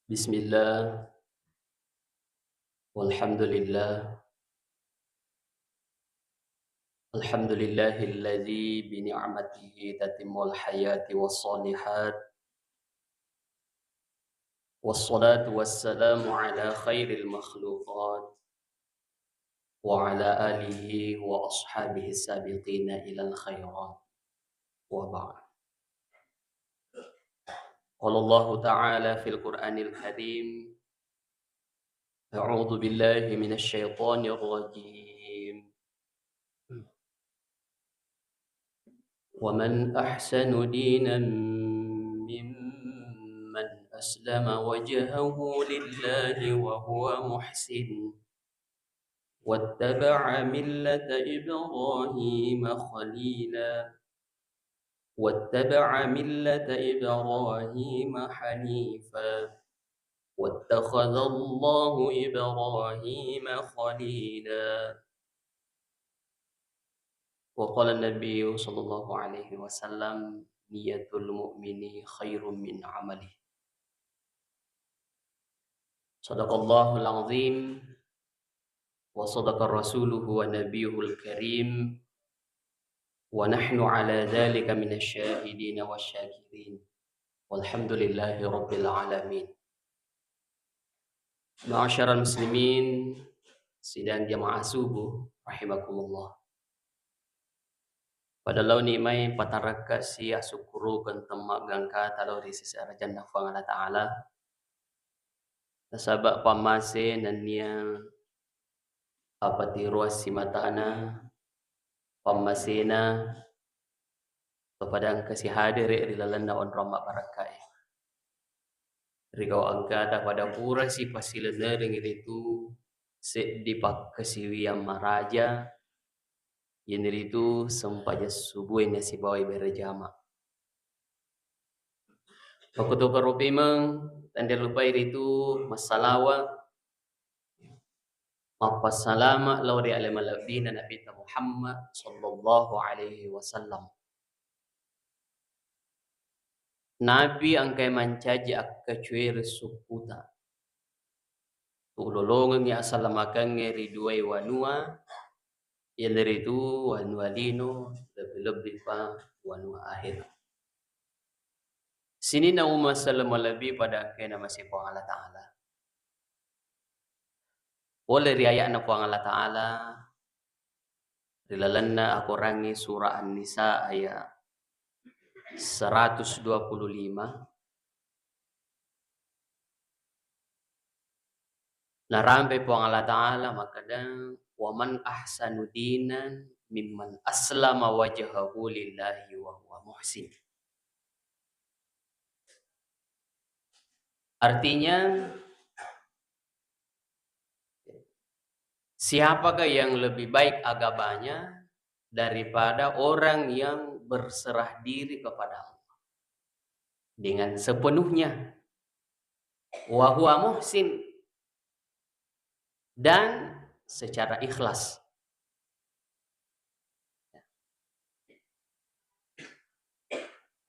Bismillah, walhamdulillah, alhamdulillahilladzi bini'matihi tatimmul hayati wassalihat, wassalatu wassalamu ala khairil makhluqat, wa ala alihi wa ashabihi sabiqina ilal khairat, wa ba'd. Qala Allah Ta'ala fil Qur'anil Karim, a'udzu billahi minasy syaithanir rajim. ومن أحسن دينا ممن أسلم وجهه لله وهو محسن واتبع ملة إبراهيم خليلا واتبع ملة إبراهيم حنيفا واتخذ الله إبراهيم خليلا. وقال النبي صلى الله عليه وسلم نية المؤمن خير من عمله. صدق الله العظيم وصدق رسوله ونبيه الكريم ونحن على ذلك من الشاهدين والشاكرين والحمد لله رب العالمين. معاشر المسلمين sidang jamaah subuh rahimakumullah. Pada lau ni mai pataraka si asukuru kentemak gangka talau di sisi arjan nafang Allah Ta'ala. Nasabak pamase nanya apati ruas si matana pamasena kepada angka si hadir rilalanda on romak barakai. Rigau angka pada pura si pasilena dengan itu dipak kesiwi yang maraja yang itu sempaja subuh ini si bawai berjama. Pakutu karupimang tanda lupa itu masalawa apa salama lauri alamalabina Nabi Muhammad sallallahu alaihi wasallam. Nabi angkai mancaji akka cuir suputa. Tulolongan ya asalamakan ngeri duai wanua. Yang dari itu wanua lino lebih-lebih pa wanua akhir. Sini na umasalam lebih pada angkai nama si Allah Ta'ala. Oleh riaya na Allah Ta'ala. Rilalanna aku rangi surah An-Nisa ayat 125. Narampe po ang Allah Ta'ala makadang waman ahsanu dinan mimman aslama wajhahu lillahi wa huwa muhsin. Artinya siapakah yang lebih baik agamanya daripada orang yang berserah diri kepada Allah dengan sepenuhnya wa huwa muhsin dan secara ikhlas.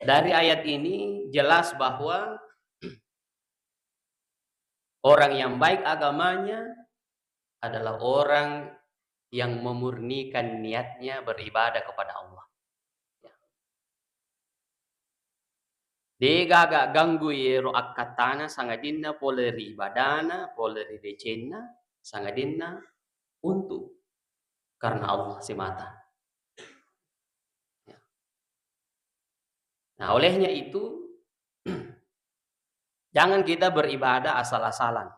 Dari ayat ini jelas bahwa orang yang baik agamanya adalah orang yang memurnikan niatnya beribadah kepada Allah. Dega agak ganggu yero akatana sangadinna poleri ibadana, poleri decenna sangadinna untuk karena Allah semata. Nah, olehnya itu jangan kita beribadah asal-asalan.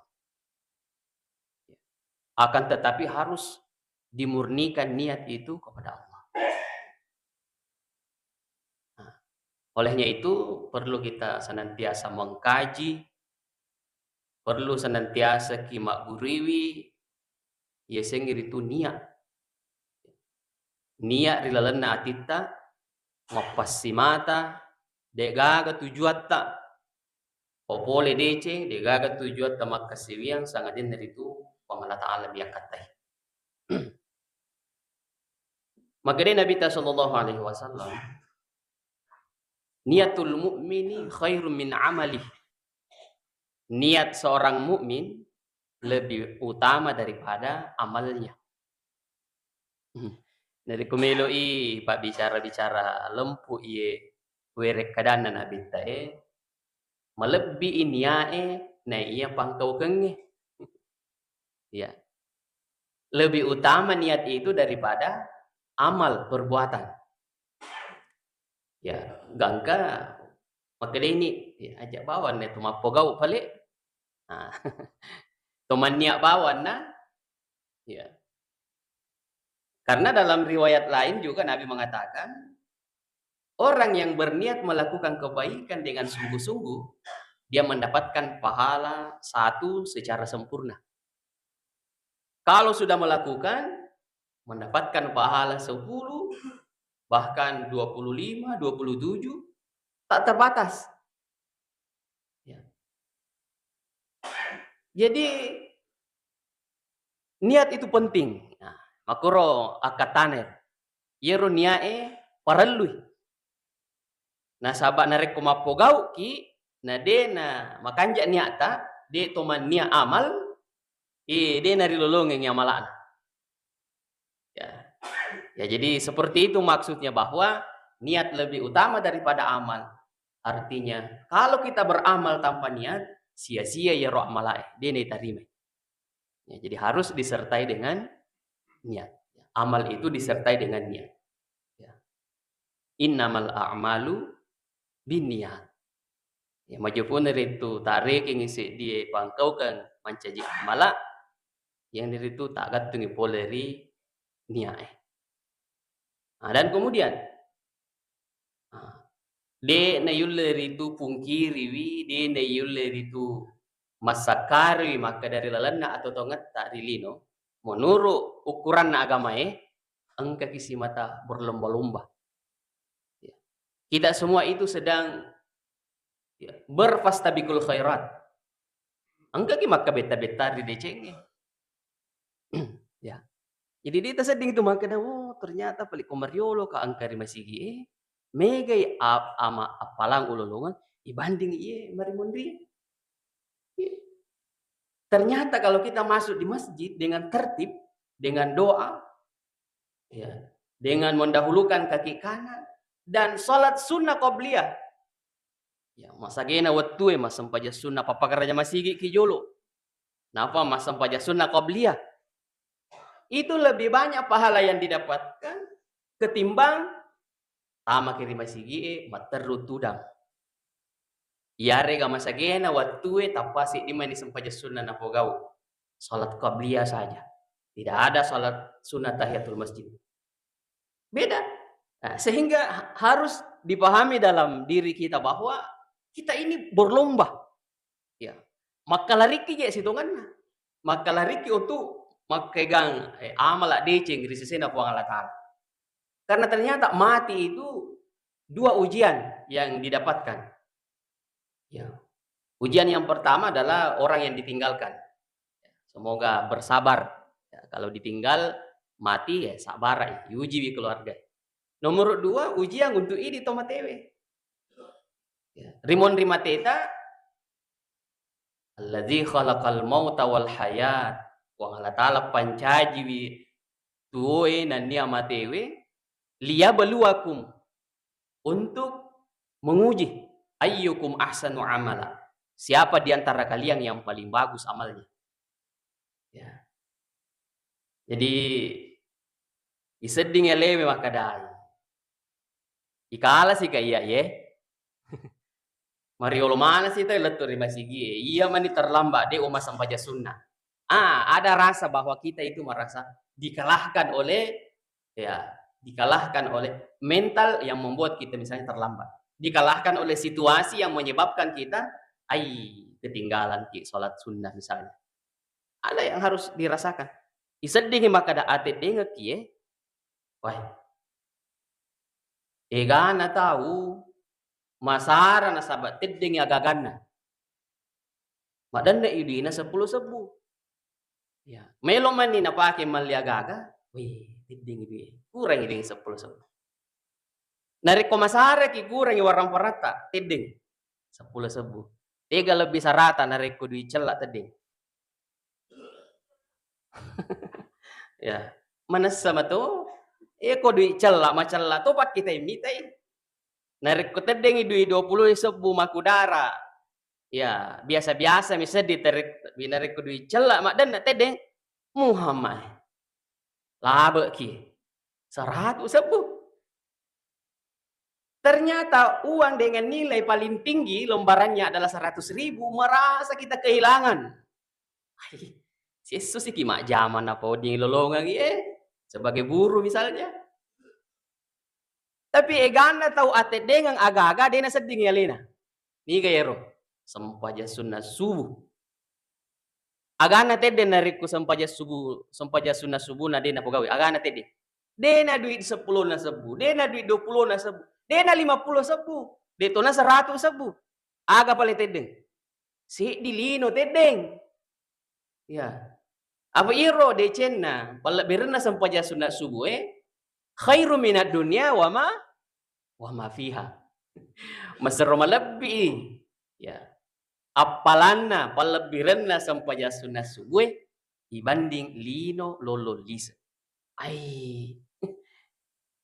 Akan tetapi harus dimurnikan niat itu kepada Allah. Nah, olehnya itu perlu kita senantiasa mengkaji, perlu senantiasa kimak buriwi, ya sengir itu niat. Niat rilalanna atita, ngopasi mata, degaga tujuat tak, opole dece, degaga tujuat tak makasiwiang sangadin dari itu Allah Ta'ala biakatai. Maka dari Nabi sallallahu alaihi wasallam, niatul mu'mini khairun min amalih. niat seorang mukmin lebih utama daripada amalnya. Dari kumelo pak bicara-bicara lempu iye werek kadana na bittae melebihi niae na iya pangkau kenge. Ya. Lebih utama niat itu daripada amal perbuatan. Ya, gangka makanya ini ya, ajak bawan na tumapogau pale. Nah, teman niat bawan na ya. Karena dalam riwayat lain juga Nabi mengatakan orang yang berniat melakukan kebaikan dengan sungguh-sungguh dia mendapatkan pahala satu secara sempurna. Kalau sudah melakukan mendapatkan pahala 10 bahkan 25, 27 tak terbatas. Ya. Jadi niat itu penting. Nah, makuro akataner. Yero niae parelui. Nah, sahabat narek kumapogau ki na de na makanja niata de toman nia amal de nari lolongeng yang malana. Ya. Ya, jadi seperti itu maksudnya bahwa niat lebih utama daripada amal. Artinya, kalau kita beramal tanpa niat, sia-sia ya roh amalae, dia terima. Ya, jadi harus disertai dengan niat. Amal itu disertai dengan niat. Ya. Innamal a'malu binniyat. Ya, majapun itu tarik yang isi dia pangkau kan mancaji amala yang dari itu tak gatungi poleri niat. Nah, dan kemudian de na yulle itu pungkiri wi de na yulle itu masakari maka dari lalanna atau tongat tak rilino menurut ukuran agama engka kisi mata berlomba-lomba. Ya. Kita semua itu sedang ya, berfastabikul khairat. Engka ki maka beta-beta di decengnya. Ya. Jadi dia seding itu maka ternyata pelik komariolo ka angkari masigi mega ama apalang ululungan dibanding mari mondri. Ternyata kalau kita masuk di masjid dengan tertib, dengan doa, ya, dengan mendahulukan kaki kanan dan salat sunnah qabliyah. Ya, masagena wattu mas sampaja sunnah papakaraja masigi kijolo. Napa mas sampaja sunnah qabliyah? Itu lebih banyak pahala yang didapatkan ketimbang tama kiri masigi materru tudang. Yare ga masagena wattu tapasi di mani sampaja sunnah napogau. Salat qabliyah saja. Tidak ada salat sunnah tahiyatul masjid. Beda. Nah, sehingga harus dipahami dalam diri kita bahwa kita ini berlomba. Ya. Maka lariki je situnganna. Maka lariki untuk makegang amala deceng risisena puang Allah Ta'ala. Karena ternyata mati itu dua ujian yang didapatkan. Ya. Ujian yang pertama adalah orang yang ditinggalkan. Semoga bersabar. Ya, kalau ditinggal mati ya sabar uji keluarga. Nomor 2 ujian untuk ini tomatewe. Ya. Rimon rimateta alladzi khalaqal mauta wal hayat wa Allah ta'ala pancaji tuwe nan nia matewe liyabluwakum untuk menguji ayyukum ahsanu amala. Siapa di antara kalian yang paling bagus amalnya. Ya. Jadi iseding elewe makadai. Ikala sih kayak Mariolo mana sih itu letur masigi. Iya mani terlambat dia umat sampaja sunnah. Ada rasa bahwa kita itu merasa dikalahkan oleh mental yang membuat kita misalnya terlambat. Dikalahkan oleh situasi yang menyebabkan kita ketinggalan sholat sunnah misalnya. Ada yang harus dirasakan. Iseding makada ate dengar wah. Egana tahu masara na sabat teddeng ya gagana. Madanda idina 10 sebu. Ya, melo man ni napake malya gaga. Wih, teddeng itu kurang ini 10 sebu. Nari ko masara ki kurang warang parata teddeng 10 sebu. Tega lebih sarata nareko dui celak tadi. Ya. Manasa mato, ko dui celak macalla to pak kita imitai. Nareko tedeng dui 20 sebu makudara. Ya, biasa-biasa misalnya ditarik binareko dui celak mak dan tedeng Muhammad. Labe ki. 100 sebu. Ternyata uang dengan nilai paling tinggi lembarannya adalah 100.000, merasa kita kehilangan. Yesus sih kimak zaman apa di lolongan sebagai buruh misalnya. Tapi egana tahu ate dengan aga-aga dena seding ya lena. Ni gayero sempaja sunnah subuh. Agana tede nariku sempaja sunnah subuh na dena pegawai. Agana tede. Dena duit 10 na sebu, dena duit 20 na sebu, dena 50 sebu, detona 100 sebu. Aga paling tedeng. Si dilino tedeng. Ya. Apa iro de cenna, pala berna sampaja sunnah subuh khairu minad dunya wa ma fiha. Masero malebbi. Ya. Apalana palabirenna sampaja sunnah subuh dibanding lino lolo lisa. Ai.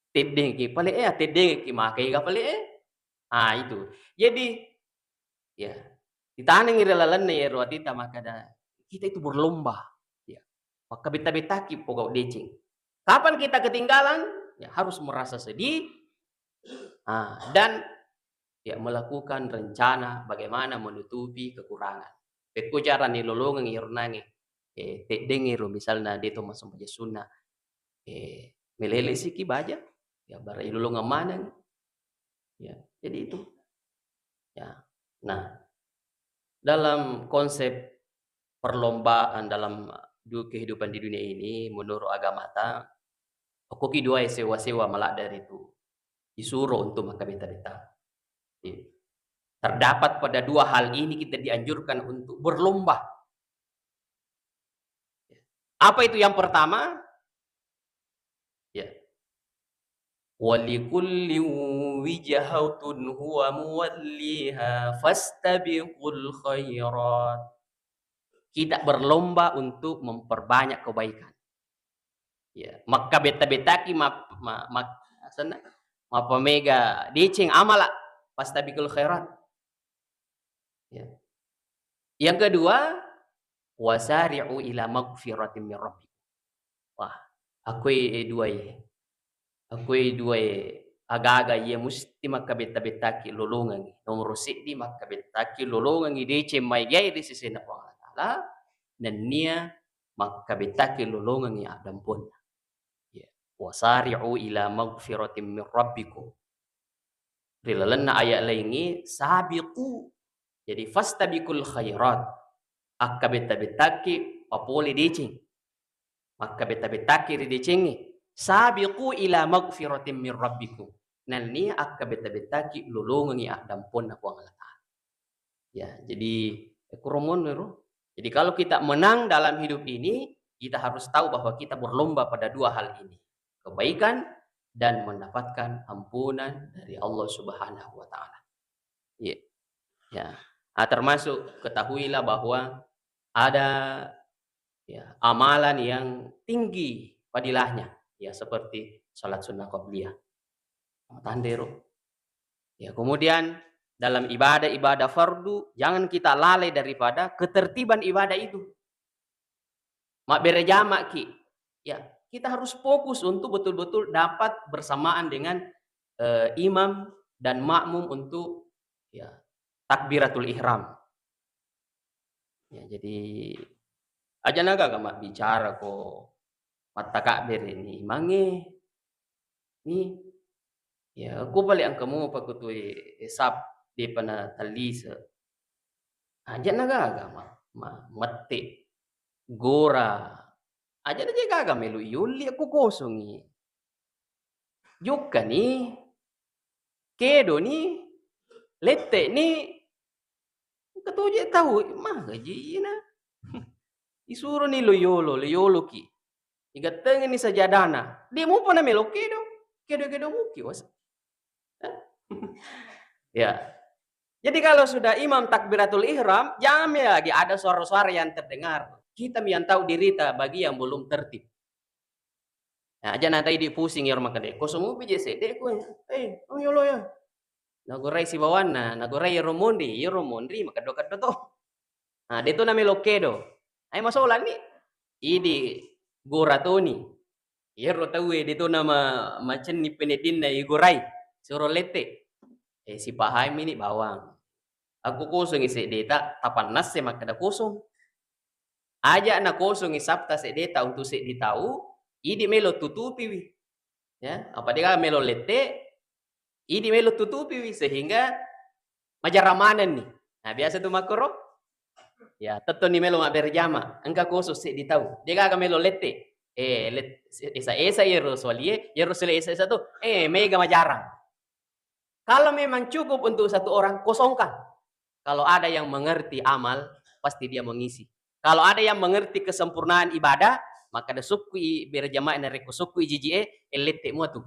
Tedeng ki pale tedeng ki makai ga pale itu. Jadi ya, ditaneng irelalan ya roatita makada kita itu berlomba. Ya. Maka beta-betaki pokok decing. Kapan kita ketinggalan? Ya harus merasa sedih. Dan ya melakukan rencana bagaimana menutupi kekurangan. Peko cara ni lolongan irnangi. Dengiru misalnya dia tu masuk saja sunnah. Melele siki baja. Ya bara ilolongan mana. Ya, jadi itu. Ya. Nah, dalam konsep perlombaan dalam kehidupan di dunia ini menurut agama ta koki dua sewa-sewa malak dari itu disuruh untuk maka beta-beta. Terdapat pada dua hal ini kita dianjurkan untuk berlomba. Apa itu yang pertama? Ya. Walikulli wijhatun huwa muwalliha fastabiqul khairat. Kita berlomba untuk memperbanyak kebaikan. Ya, maka beta-betaki pamega dicing amala fastabiqul khairat. Ya. Yang kedua, wasari'u ila magfiratin min rabbikum. Wah, akui dua aga-aga ia mesti maka beta-betaki lolongan nomor sidi maka betaki lolongan dece mai gai di sisi na Allah Taala dan nia maka betaki lolongan ya adam pun. Ya, wasari'u ila magfiratin min rabbikum. Rilalanna ayat laingi sabiqu. Jadi fastabiqul khairat. Akka beta-betaki papole decing. Maka beta-betaki ridecengi. Sabiqu ila magfiratin min rabbikum. Nalni akka beta-betaki lolongan ya dampun aku Allah Ta'ala. Ya, jadi kurumon meru. Jadi kalau kita menang dalam hidup ini, kita harus tahu bahwa kita berlomba pada dua hal ini. Kebaikan dan mendapatkan ampunan dari Allah Subhanahu wa taala. Ya. Ya. Termasuk ketahuilah bahwa ada ya, amalan yang tinggi fadilahnya, ya seperti salat sunnah qabliyah. Tandero. Ya, kemudian dalam ibadah fardu jangan kita lalai daripada ketertiban ibadah itu. Mak berjamaah ki. Ya, kita harus fokus untuk betul-betul dapat bersamaan dengan imam dan makmum untuk ya takbiratul ihram. Ya, jadi aja naga mak bicara ko mata takbir ini mange ni ya aku balik ang kamu pakutui sab di pana talisa aja naga mati gora aja na gaga melu yuli aku kosongi Jukka ni kedo ni lette ni katuje tahu mah gaji na isuruh ni loyolo ki igateng ni sajadana dia mo pa na melo kedo muki was ya Jadi kalau sudah imam takbiratul ihram, jangan lagi ada suara-suara yang terdengar. Kita yang tahu diri bagi yang belum tertib. Nah, aja nanti di pusing ya rumah kade. Kosong upi je sede ko. Oh ya lo ya. Nagorai si bawana, nagorai ya romondi maka dokat to. Nah, dito na melokedo. Ay masolan ni. Idi goratoni. Yero tahu dito na macen ni penedin na igorai. Suruh lete. Si paham ini bawang. Aku kosong isi data tapan nas maka da kosong. Aja na kosong isapta se data untuk se ditahu. Idi melo tutupi wi. Ya, apa dia melo lete, idi melo tutupi wi sehingga majaramanan nih. Nah, biasa tuh makro. Ya, tetto ni melo berjama. Engka khusus se ditahu. Dia kagak melo lete. Esa yero solie esa tuh. Mega majarang. Kalau memang cukup untuk satu orang, kosongkan. Kalau ada yang mengerti amal, pasti dia mengisi. Kalau ada yang mengerti kesempurnaan ibadah, maka ada suku berjamaah dari suku JJE elite semua tuh.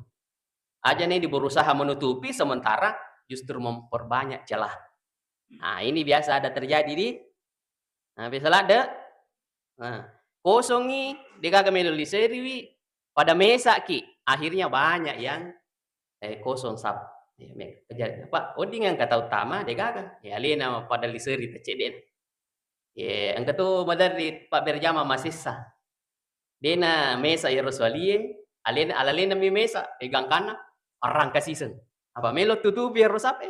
Aja nih berusaha menutupi sementara justru memperbanyak celah. Nah, ini biasa ada terjadi di biasa ada. Nah, kosongi deka kemelu seriwi pada mesa ki. Akhirnya banyak yang kosong sap. Pak, oding yang kata utama deka ya lena pada liseri teceden. Ya, angka tuh madari Pak Berjama masih sah. Dena mesa Yerusalem, alalena mi mesa, pegang kanan, orang kasisen. Apa melo tutup biar rusak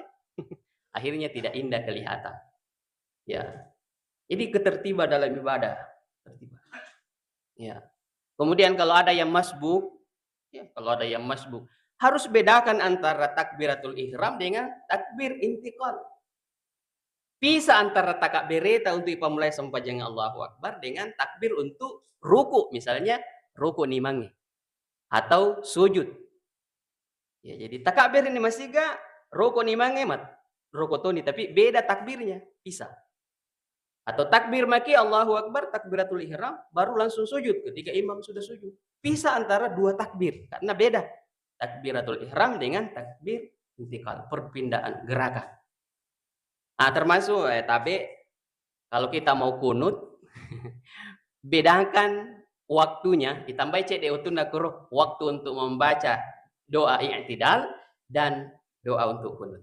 Akhirnya tidak indah kelihatan. Ya. Jadi ketertiban dalam ibadah. Tertiban. Ya. Kemudian kalau ada yang masbuk, harus bedakan antara takbiratul ihram dengan takbir intiqal. Bisa antara takbireta untuk pemulai sempajang Allahu Akbar dengan takbir untuk ruku, misalnya ruku nimangi atau sujud. Ya, jadi takbir ini masih gak ruku nimangi mat ruku toni tapi beda takbirnya, bisa. Atau takbir maki Allahu Akbar, takbiratul ihram baru langsung sujud ketika imam sudah sujud. Bisa antara dua takbir karena beda. Takbiratul ihram dengan takbir intiqal, perpindahan gerakan. Nah, termasuk tapi kalau kita mau kunut bedakan waktunya, ditambah cek waktu untuk membaca doa i'tidal dan doa untuk kunut.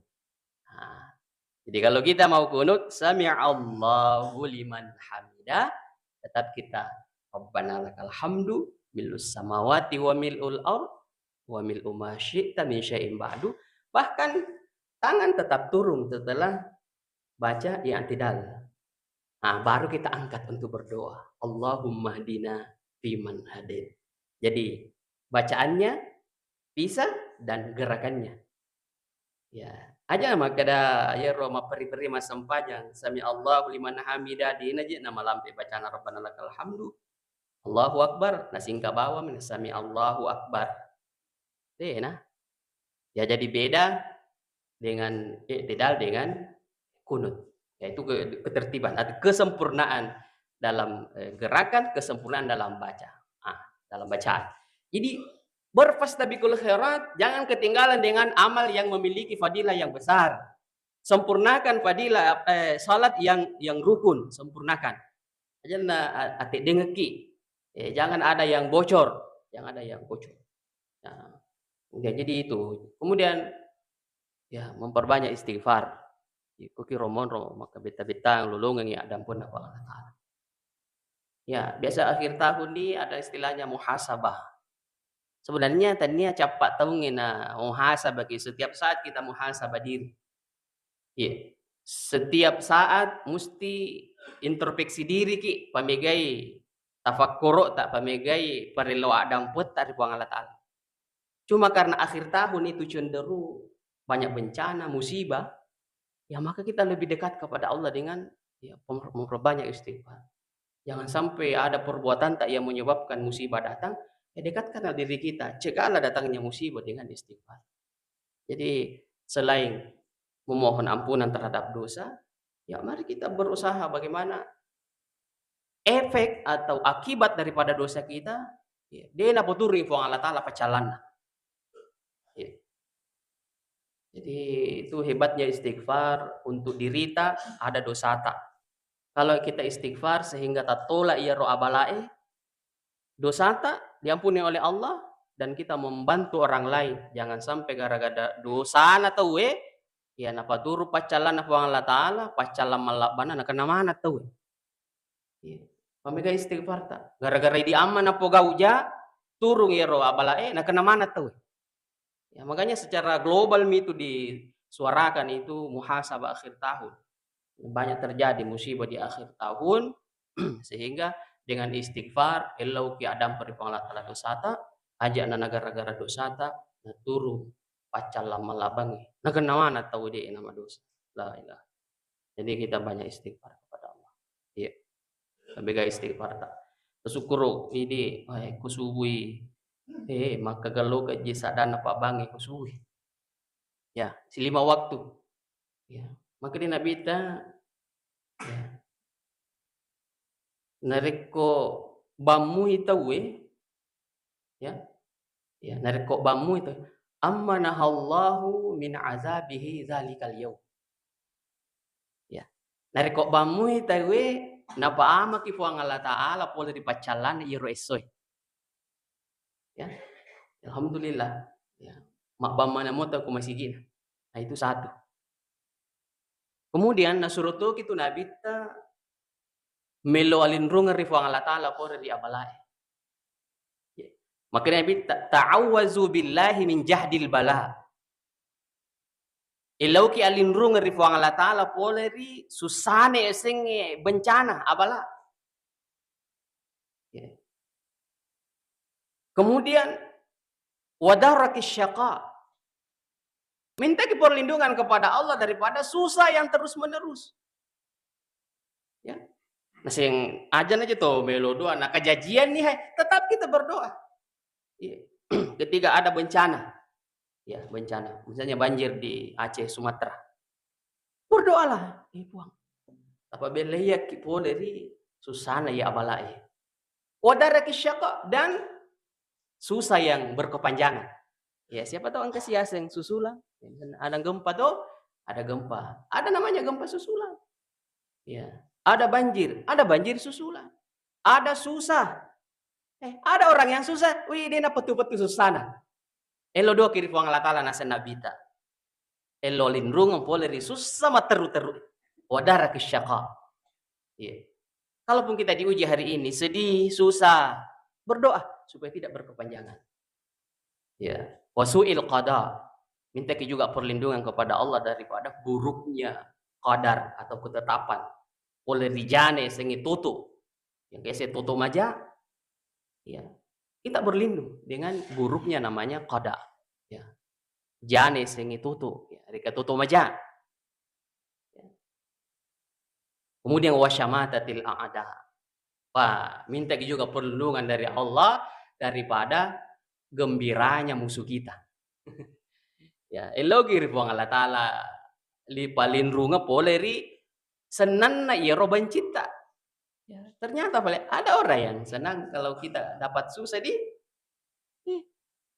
Nah, jadi kalau kita mau kunut sami'allahu liman hamidah, tetap kita Rabbana lakal hamdu milus samawati wa mil'ul ard wa mil'u ma syi'ta min syai'in ba'du. Bahkan tangan tetap turun setelah baca i'tidal. Nah, baru kita angkat untuk berdoa. Allahumma hdina fiman hadid. Jadi bacaannya bisa dan gerakannya. Ya, aja maka ada ya Roma peri-peri masam panjang. Sami Allahu liman hamidah di aja nama lampe bacaan Rabbana lakal hamdu. Allahu Akbar. Nah singka bawa sami Allahu Akbar. Nah. Ya jadi beda dengan i'tidal dengan kunut. Yaitu ketertiban atau kesempurnaan dalam gerakan, kesempurnaan dalam baca. Dalam bacaan. Jadi berfastabiqul khairat, jangan ketinggalan dengan amal yang memiliki fadilah yang besar. Sempurnakan fadilah salat yang rukun, sempurnakan. Jangan atik dengeki. Jangan ada yang bocor, jangan ada yang bocor. Nah, jadi itu. Kemudian ya memperbanyak istighfar. Kuki romon maka beta-beta lulungan ya dampun apa Allah Ta'ala. Ya, biasa akhir tahun ini ada istilahnya muhasabah. Sebenarnya tadinya cepat tahu na muhasabah setiap saat kita muhasabah diri. Ya. Setiap saat mesti introspeksi diri ki pamegai tafakkuro tak pamegai perilo damput dari Allah Ta'ala. Cuma karena akhir tahun itu cenderung banyak bencana, musibah, ya maka kita lebih dekat kepada Allah dengan ya, memperbanyak istighfar. Jangan sampai ada perbuatan tak yang menyebabkan musibah datang, ya dekatkanlah diri kita. Cegahlah datangnya musibah dengan istighfar. Jadi selain memohon ampunan terhadap dosa, ya mari kita berusaha bagaimana efek atau akibat daripada dosa kita, ya, dia na poturi Allah Ta'ala pacalan. Ya. Jadi itu hebatnya istighfar, untuk dirita ada dosa tak. Kalau kita istighfar sehingga tak tolak ia roh abalae, dosa tak diampuni oleh Allah dan kita membantu orang lain. Jangan sampai gara-gara dosa na tahu ya napa turu pacalan na Allah Ta'ala, pacalan malabana na kana mana tahu. Iya. Pamega istighfar tak. Gara-gara di aman na po gauja, turung ya roh abalae na kana mana tahu. Ya, makanya secara global itu disuarakan itu muhasabah akhir tahun. Banyak terjadi musibah di akhir tahun sehingga dengan istighfar elau ki adam pari pangalatala dosata aja na gara-gara dosata na turu pacal lama labangi na kenawana tahu dia nama dosa la ilaha. Jadi kita banyak istighfar kepada Allah. Iya, lebih ga istighfar tak. Tasukuro ini kusubui maka galo ka sadana pa bangi kusubui. Ya, si 5 waktu. Ya, maka di nabita ya, nareko bamu itawe ya, ya nareko bamu itu ammanahallahu min azabihi dzalikal yaum. Ya. Nareko bamu itawe napaama ki fuang Allah Ta'ala pole di pacalan iro esoy. Ya. Alhamdulillah. Ya. Mak bamana mo ta kumasigina. Nah, itu satu. Kemudian nasuruto kitu nabita melo alinrungan ri fuang Allah Ta'ala pole di abalae. Ya. Makanya bita ta'awwazu billahi min jahdil bala. Ilau ki alinrungan ri fuang Allah Ta'ala pole ri susane esenge bencana abala. Ya. Kemudian wadarakis syaqa. Minta perlindungan kepada Allah daripada susah yang terus-menerus. Ya. Nah, sing ajan aja tuh melo doa. Nah, kejadian nih, tetap kita berdoa. Ya. Ketika ada bencana. Ya, bencana. Misalnya banjir di Aceh, Sumatera. Berdoalah. Puang. Apabila ya kipo dari susana ya abalai. Wadarakis syaqa dan susah yang berkepanjangan. Ya, siapa tahu angka siasa yang susulan. Ada gempa tuh, ada gempa. Ada namanya gempa susulan. Ya. Ada banjir susulan. Ada susah. Ada orang yang susah, wih dia na petu-petu susana. Elo do kiri fuang Allah Ta'ala nasa nabita. Elo lindrung poleri susah materu-teru. Wadara kesyaqa. Ya. Kalaupun kita diuji hari ini, sedih, susah, berdoa supaya tidak berkepanjangan. Ya. Wasu'il qada. Minta juga perlindungan kepada Allah daripada buruknya qadar atau ketetapan. Oleh rijane sengi tutu. Yang kayak saya tutu aja. Ya. Kita berlindung dengan buruknya namanya qada. Ya. Jane sengi tutu. Ya. Rika tutu aja. Ya. Kemudian wasyamatatil a'ada. Wah, minta juga perlindungan dari Allah daripada gembiranya musuh kita. Ya, elogi ri puang Allah Ta'ala li palindrunga poleri senang na iro bancita. Ya, ternyata ada orang yang senang kalau kita dapat susah di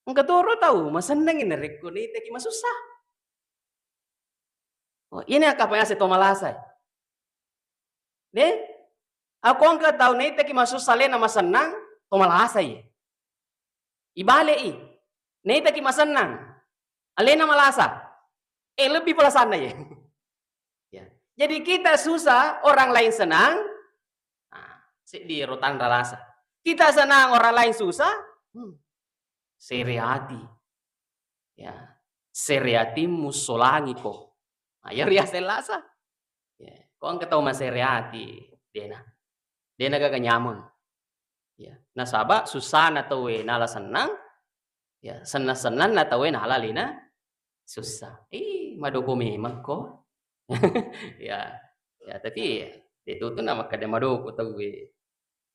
engkau tahu mas senang ini rekko ni teki mas susah. Oh, ini apa yang saya tomalasai. Ne? Aku angkat tahu ni teki mas susah le nama senang tomalasai. Ibale i. Ni teki mas senang. Alena malasa. Lebih pula sana ya. Ya. Jadi kita susah, orang lain senang. Nah, di rotan rasa. Kita senang, orang lain susah. Seriati. Ya. Seriati musolangi kok. Ayo ria selasa. Ya. Kok ang kataw maseriati. Dena gak nyaman. Ya. Nasaba susah na tawe nala senang. Ya, senang-senang na tawe nala lina susah. Madugo memang kok. Ya, ya tapi itu tuh nama kada madugo tawe.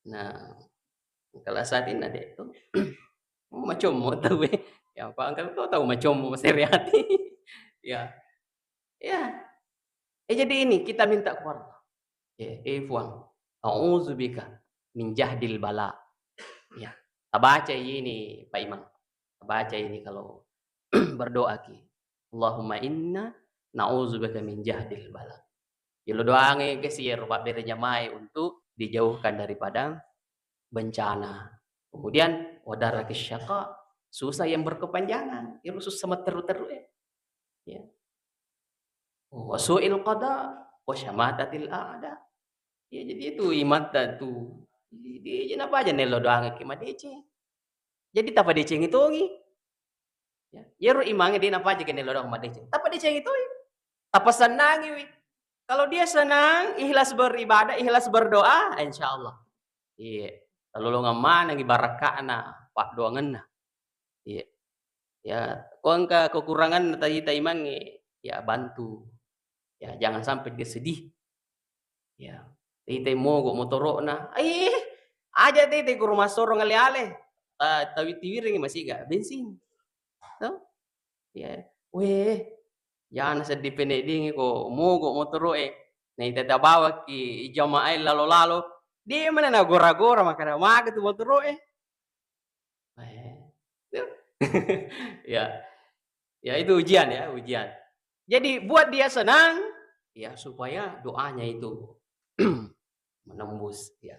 Nah, kalau saat ini ada itu macam mau tahu ya apa angkat tuh tahu macam mau seriati. Ya, ya. Jadi ini kita minta kepada Allah. Fuang, a'udzubika min jahdil bala. Ya, baca ini Pak Imam. Baca ini kalau berdoa ki. Allahumma inna na'udzubika min jahdil bala. Yo doange ke si ro bere jamaah untuk dijauhkan daripada bencana. Kemudian wadarakis syaqa, susah yang berkepanjangan, itu susah teru-teru ya. Wa su'il qada wa syamatatil a'da. Ya jadi itu imat tu. Di jenapa aja nelo doang ke madece. Jadi tapa deceng itu ya. Ya ro imange di napa aja ke nelo doang madece. Tapa deceng itu tapa senang wi. Kalau dia senang, ikhlas beribadah, ikhlas berdoa, insyaallah. Iya. Lalu lo ngamana ngibarakana pak doanganna. Iya. Ya, kongka kekurangan tadi taimange ya bantu. Ya jangan sampai dia sedih. Ya. Tite mogok motorokna. Aja tite ke rumah sorong ale-ale. Tawi tiwiring masih gak bensin. Toh? Ya. Weh, jangan sedih pendek dingi ko mogok motoroe. Nah, tata bawa ki jamaah lalo-lalo. Dia mana na gora-gora makana maga tu motoroe. Tuh. Ya. Ya itu ujian ya, ujian. Jadi buat dia senang, ya supaya doanya itu menembus ya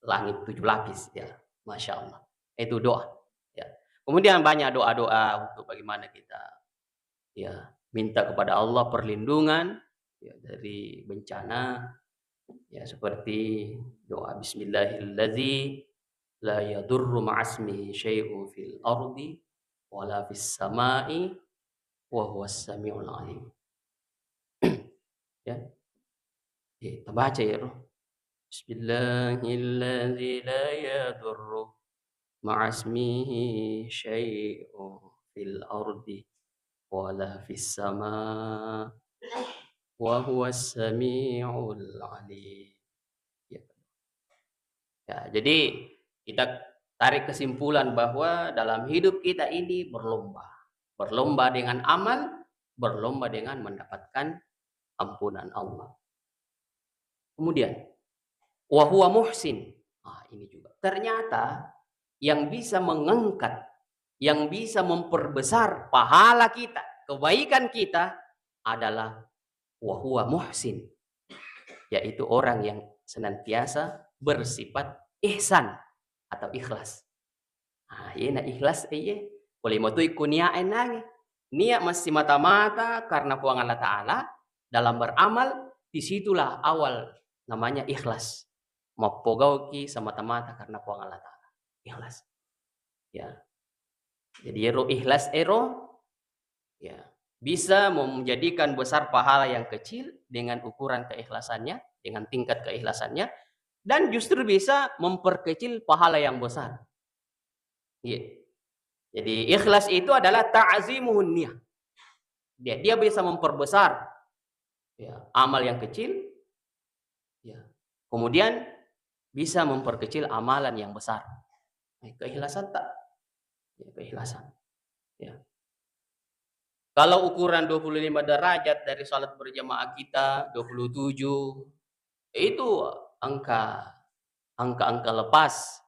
langit 7 lapis ya, masya Allah. Itu doa. Ya. Kemudian banyak doa-doa untuk bagaimana kita ya minta kepada Allah perlindungan ya, dari bencana ya seperti doa Bismillahilladzi la yadurru ma'asmihi syai'un fil ardi wala fis sama'i wa huwas samiul alim. Ya. Kita baca ya, Roh. Bismillahilladzi la yadurru ma'asmihi syai'un fil ardi wala fis sama wa huwas samiul alim. Ya. Ya, jadi kita tarik kesimpulan bahwa dalam hidup kita ini berlomba. Berlomba dengan amal, berlomba dengan mendapatkan ampunan Allah. Kemudian wa huwa muhsin. Ini juga. Ternyata yang bisa mengangkat, yang bisa memperbesar pahala kita, kebaikan kita adalah wa huwa muhsin. Yaitu orang yang senantiasa bersifat ihsan atau ikhlas. Yena ikhlas boleh mau tuh kuniain lagi. Niat masih mata-mata karena puang Allah Ta'ala dalam beramal, disitulah awal namanya ikhlas. Mapogau ki sama mata karena puang Allah Ta'ala. Ikhlas. Ya. Jadi ikhlas ya bisa menjadikan besar pahala yang kecil dengan ukuran keikhlasannya, dengan tingkat keikhlasannya, dan justru bisa memperkecil pahala yang besar. Ya. Jadi ikhlas itu adalah ta'zimuhun niyah. Dia bisa memperbesar ya, amal yang kecil, ya. Kemudian bisa memperkecil amalan yang besar. Keikhlasan tak? Ya, keikhlasan. Ya. Kalau ukuran 25 derajat dari salat berjamaah kita 27, itu angka lepas.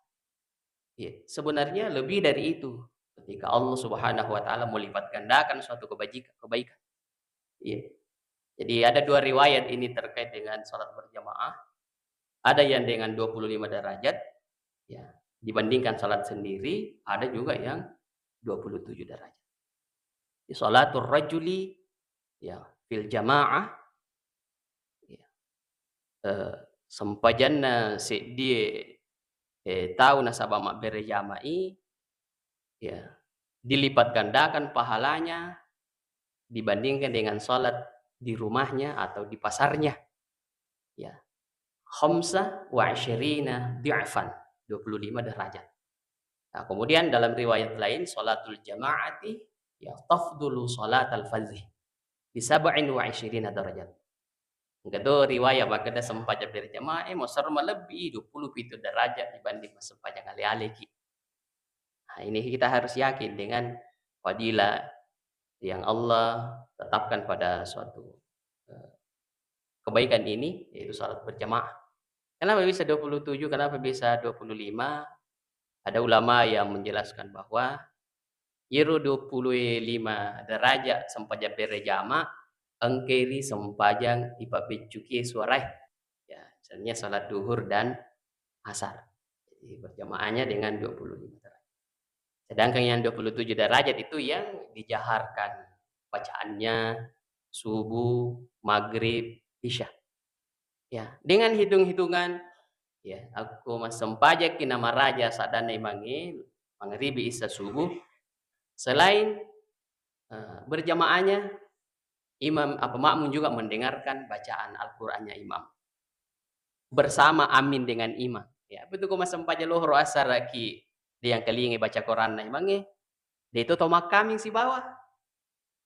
Ya, sebenarnya lebih dari itu. Ketika Allah Subhanahu wa taala melipat gandakan suatu kebaikan. Ya. Jadi ada dua riwayat ini terkait dengan salat berjamaah. Ada yang dengan 25 derajat ya, dibandingkan salat sendiri, ada juga yang 27 derajat. Salatul rajuli ya fil jamaah ya, sempajanna si dia tahu nasabah mak berjama'i ya dilipat gandakan pahalanya dibandingkan dengan salat di rumahnya atau di pasarnya ya khamsa wa isyirina di'fan 25 derajat. Nah, kemudian dalam riwayat lain salatul jama'ati ya tafdulu salatal fadzih bi 27 derajat. Kedua riwayat bakada sempat berjamaah mosar lebih 27 derajat dibanding sempat yang ale-ale ki. Nah, ini kita harus yakin dengan fadilah yang Allah tetapkan pada suatu kebaikan ini yaitu salat berjamaah. Kenapa bisa 27? Kenapa bisa 25? Ada ulama yang menjelaskan bahwa Iro 25 derajat sampaja bere jama, engkeri sempajang ipabeccuki suarai. Ya, misalnya salat duhur dan asar. Jadi berjamaahnya dengan 25 derajat. Sedangkan yang 27 derajat itu yang dijaharkan bacaannya subuh, maghrib, isya. Ya, dengan hitung-hitungan ya, aku masempaja ki nama raja sadana imangi mangribi isya subuh selain berjamaahnya imam apa makmum juga mendengarkan bacaan Al-Qur'annya imam bersama amin dengan imam. Ya, betul ko masempaja lohor asar ki dia yang kelingi baca Quran na imangi dia itu tomak kami si bawah.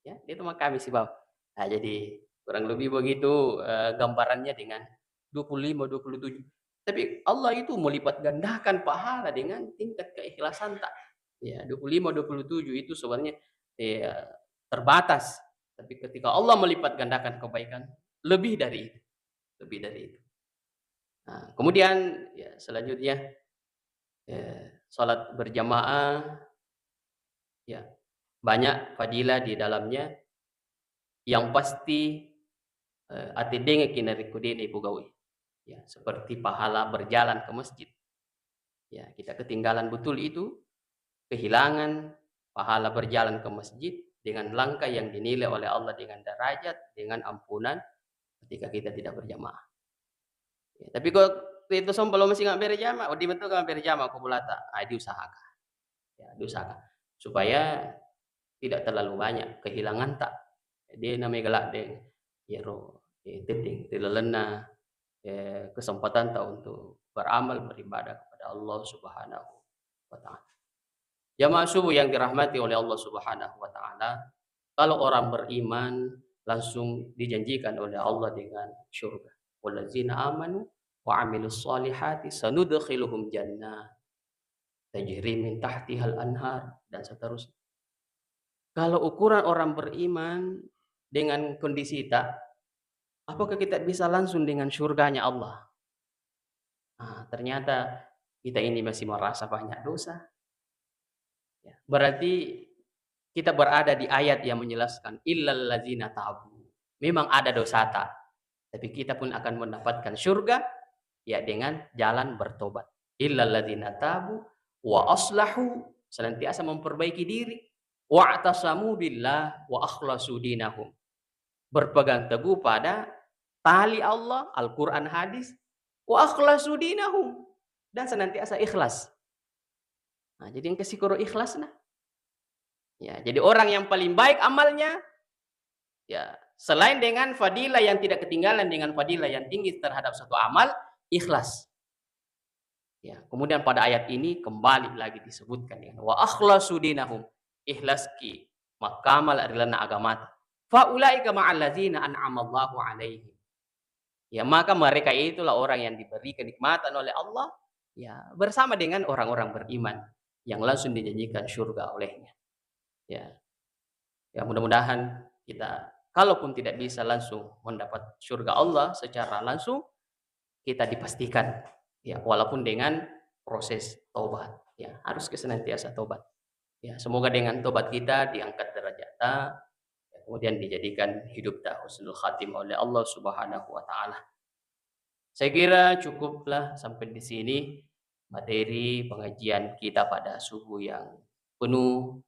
Ya, dia tomak kami si bawah. Nah, jadi kurang lebih begitu gambarannya dengan 25, 27. Tapi Allah itu melipat gandakan pahala dengan tingkat keikhlasan tak. Ya, 25, 27 itu sebenarnya ya, terbatas. Tapi ketika Allah melipat gandakan kebaikan, lebih dari itu. Lebih dari itu. Nah, kemudian ya, selanjutnya salat berjamaah ya banyak fadilah di dalamnya yang pasti ati denge kinarikudene ibu gawe. Ya, seperti pahala berjalan ke masjid. Ya, kita ketinggalan betul itu, kehilangan pahala berjalan ke masjid dengan langkah yang dinilai oleh Allah dengan derajat, dengan ampunan ketika kita tidak berjamaah. Ya, tapi kalau itu belum masih nggak berjamaah, oh dibentuk nggak berjamaah aku bulata, diusahakan, ya diusahakan supaya tidak terlalu banyak kehilangan tak. Dia namanya gelak deng, ya roh, titik, tidak kesempatan tak untuk beramal beribadah kepada Allah Subhanahu wa taala. Jamaah subuh yang dirahmati oleh Allah Subhanahu wa taala, kalau orang beriman langsung dijanjikan oleh Allah dengan syurga. Wallazina amanu wa amilus solihati sanudkhiluhum jannah tajri min tahtihal anhar dan seterusnya. Kalau ukuran orang beriman dengan kondisi tak, apakah kita bisa langsung dengan syurganya Allah? Nah, ternyata kita ini masih merasa banyak dosa. Ya, berarti kita berada di ayat yang menjelaskan illal ladzina tabu. Memang ada dosa tak, tapi kita pun akan mendapatkan surga ya dengan jalan bertobat. Illal ladzina tabu wa aslahu, senantiasa memperbaiki diri, wa atasamu billah wa akhlasu dinahum. Berpegang teguh pada tali Allah, Al-Qur'an, hadis, wa akhlasu dinahum, dan senantiasa ikhlas. Nah, jadi yang kesikoro ikhlas nah. Ya, jadi orang yang paling baik amalnya ya selain dengan fadilah yang tidak ketinggalan dengan fadilah yang tinggi terhadap satu amal, ikhlas. Ya, kemudian pada ayat ini kembali lagi disebutkan dengan wa akhlasu dinahum, ikhlas ki makamal arilana agama. Fa ulaika ma'al ladzina an'ama Allahu 'alaihim. Ya, maka mereka itulah orang yang diberi kenikmatan oleh Allah ya bersama dengan orang-orang beriman yang langsung dijanjikan surga olehnya. Ya. Ya mudah-mudahan kita kalaupun tidak bisa langsung mendapat surga Allah secara langsung, kita dipastikan ya walaupun dengan proses taubat. Ya, harus senantiasa taubat. Ya, semoga dengan tobat kita diangkat derajatnya, kemudian dijadikan hidup husnul khatimah oleh Allah Subhanahu wa taala. Saya kira cukuplah sampai di sini materi pengajian kita pada subuh yang penuh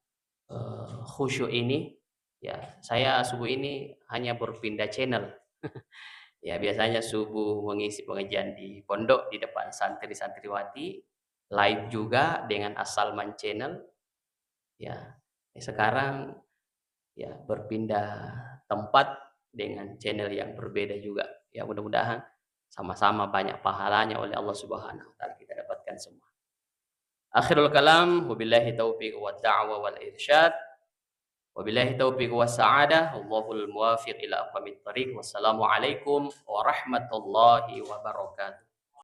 khusyuk ini. Ya, saya subuh ini hanya berpindah channel. Ya, biasanya subuh mengisi pengajian di pondok di depan santri-santriwati, live juga dengan As-Salman Channel. Ya, sekarang ya berpindah tempat dengan channel yang berbeda juga. Ya, mudah-mudahan sama-sama banyak pahalanya oleh Allah Subhanahu wa taala kita dapatkan semua. Akhirul kalam, wabillahi taufiq wa da'wa wal irsyad. Wabillahi taufiq wa sa'adah. Wallahul muwafiq ila aqwamit thariq. Wassalamualaikum warahmatullahi wabarakatuh.